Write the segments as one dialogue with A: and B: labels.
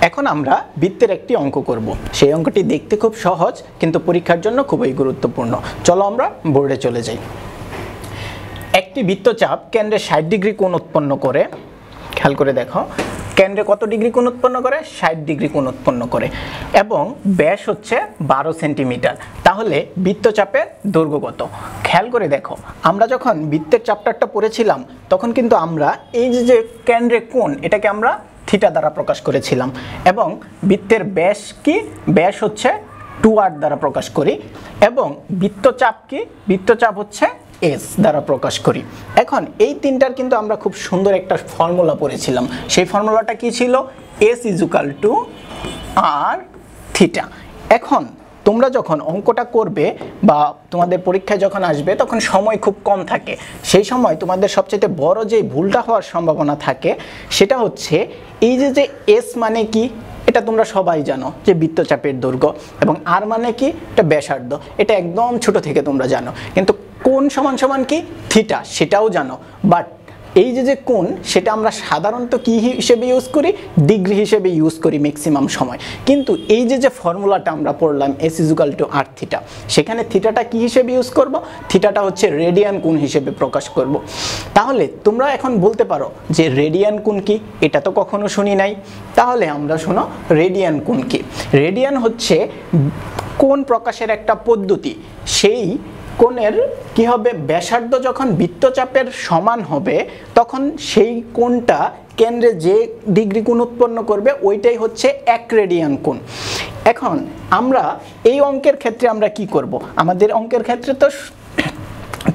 A: এখন আমরা বৃত্তের একটি অঙ্ক করব। সেই অঙ্কটি দেখতে খুব সহজ কিন্তু পরীক্ষার জন্য খুবই গুরুত্বপূর্ণ। চলো আমরা বোর্ডে চলে যাই। একটি বৃত্তচাপ কেন্দ্রে 60 ডিগ্রি কোণ উৎপন্ন করে, খেয়াল করে দেখো, কেন্দ্রে কত ডিগ্রি কোণ উৎপন্ন করে? 60 ডিগ্রি কোণ উৎপন্ন করে এবং ব্যাস হচ্ছে 12 সেন্টিমিটার। তাহলে বৃত্তচাপের দৈর্ঘ্য কত? খেয়াল করে দেখো, আমরা যখন বৃত্তের চ্যাপ্টারটা পড়েছিলাম তখন কিন্তু আমরা এই যে কেন্দ্রে কোণ, এটাকে আমরা থিটা দ্বারা প্রকাশ করেছিলাম এবং বৃত্তের ব্যাস কি? ব্যাস হচ্ছে 2r দ্বারা প্রকাশ করি এবং বৃত্তচাপ কি? বৃত্তচাপ হচ্ছে s দ্বারা প্রকাশ করি। এখন এই তিনটার কিন্তু আমরা খুব সুন্দর একটা ফর্মুলা পড়েছিলাম। সেই ফর্মুলাটা কি ছিল? s r theta. এখন তোমরা যখন অঙ্কটা করবে বা তোমাদের পরীক্ষায় যখন আসবে তখন সময় খুব কম থাকে। সেই সময় তোমাদের সবচেয়ে বড় যে ভুলটা হওয়ার সম্ভাবনা থাকে সেটা হচ্ছে এই যে s মানে কি? এটা তোমরা সবাই জানো যে বৃত্তচাপের দৈর্ঘ্য, এবং r মানে কি? এটা ব্যাসার্ধ। এটা একদম ছোট থেকে তোমরা জানো। কিন্তু কোণ সমান সমান কি? থিটা, সেটাও জানো। বাট এই যে কোণ, সেটা আমরা সাধারণত কি হিসেবে ইউজ করি? ডিগ্রি হিসেবে ইউজ করি ম্যাক্সিমাম সময়। কিন্তু এই যে ফর্মুলাটা আমরা পড়লাম s r থিটা, সেখানে থিটাটা কি হিসেবে ইউজ করব? থিটাটা হচ্ছে রেডিয়ান কোণ হিসেবে প্রকাশ করব। তাহলে তোমরা এখন বলতে পারো যে রেডিয়ান কোণ কি? এটা তো কখনো শুনি নাই। তাহলে আমরা শোনো, রেডিয়ান কোণ কি? রেডিয়ান হচ্ছে কোণ প্রকাশের একটা পদ্ধতি। সেই কোণের কি হবে? ব্যাসার্ধ যখন বৃত্তচাপের সমান হবে তখন সেই কোণটা কেন্দ্রে যে ডিগ্রি কোণ উৎপন্ন করবে ওইটাই হচ্ছে 1 রেডিয়ান কোণ। এখন আমরা এই অঙ্কের ক্ষেত্রে আমরা কি করব? আমাদের অঙ্কের ক্ষেত্রে তো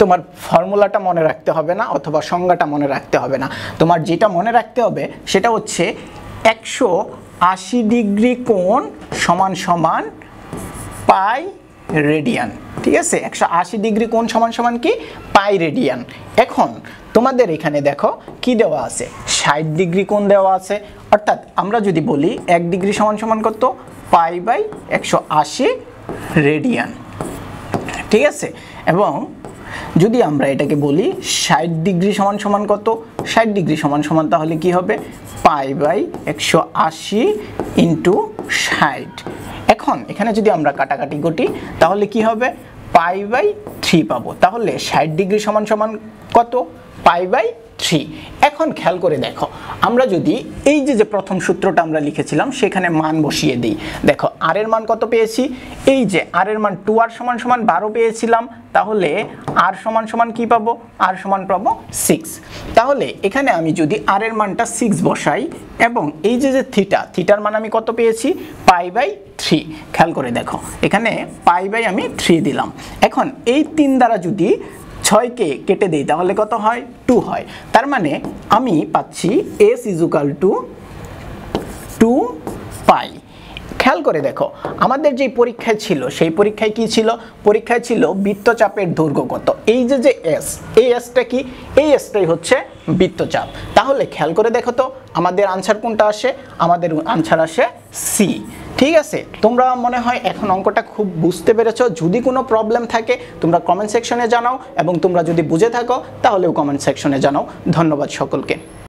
A: তোমার ফর্মুলাটা মনে রাখতে হবে না অথবা সংজ্ঞাটা মনে রাখতে হবে না। তোমার যেটা মনে রাখতে হবে সেটা হচ্ছে 180 ডিগ্রি কোণ সমান সমান পাই রেডিয়ান। ঠিক আছে, 180 ডিগ্রি কোণ সমান সমান কি? পাই রেডিয়ান। এখন তোমাদের এখানে দেখো কি দেওয়া আছে? 60 ডিগ্রি কোণ দেওয়া আছে। অর্থাৎ আমরা যদি বলি 1 ডিগ্রি সমান সমান কত? Pi by 180 radian. ঠিক আছে, এবং যদি আমরা এটাকে বলি 60 ডিগ্রি সমান সমান কত? 60 ডিগ্রি সমান সমান তাহলে কি হবে? Pi by 180 into 60। এখন এখানে যদি আমরা কাটাকাটি করি তাহলে কি হবে? পাই বাই 3 পাবো। তাহলে 60 ডিগ্রি সমান সমান কত? Pi by 3। এখন খেয়াল করে দেখো, আমরা যদি এই যে প্রথম সূত্রটা আমরা লিখেছিলাম সেখানে মান বসিয়ে দিই। দেখো r এর মান কত পেয়েছি? এই যে r এর মান 2r সমান সমান 12 পেয়েছিলাম। তাহলে r সমান সমান কি পাবো? r সমান পাবো 6। তাহলে এখানে আমি যদি r এর মানটা 6 বসাই এবং এই যে থিটার মান আমি কত পেয়েছি? Pi by 3। খেয়াল করে দেখো, এখানে পাই বাই আমি 3 দিলাম। এখন এই 3 দ্বারা যদি 6কে কেটে দেই তাহলে কত হয়? 2 হয়। তার মানে আমি পাচ্ছি s 2 পাই। খেয়াল করে দেখো, আমাদের যে পরীক্ষায় ছিল সেই পরীক্ষায় কি ছিল? পরীক্ষায় ছিল বৃত্তচাপের দৈর্ঘ্য কত। এই যে s, এই sটা কি? এই sটাই হচ্ছে বৃত্তচাপ। তাহলে খেয়াল করে দেখো তো আমাদের আনসার কোনটা আসে? আমাদের আনসার আসে সি। ঠিক আছে, তোমরা মনে হয় এখন অঙ্কটা খুব বুঝতে পেরেছো। যদি কোনো প্রবলেম থাকে তোমরা কমেন্ট সেকশনে জানাও এবং তোমরা যদি বুঝে থাকো তাহলেও কমেন্ট সেকশনে জানাও। ধন্যবাদ সকলকে।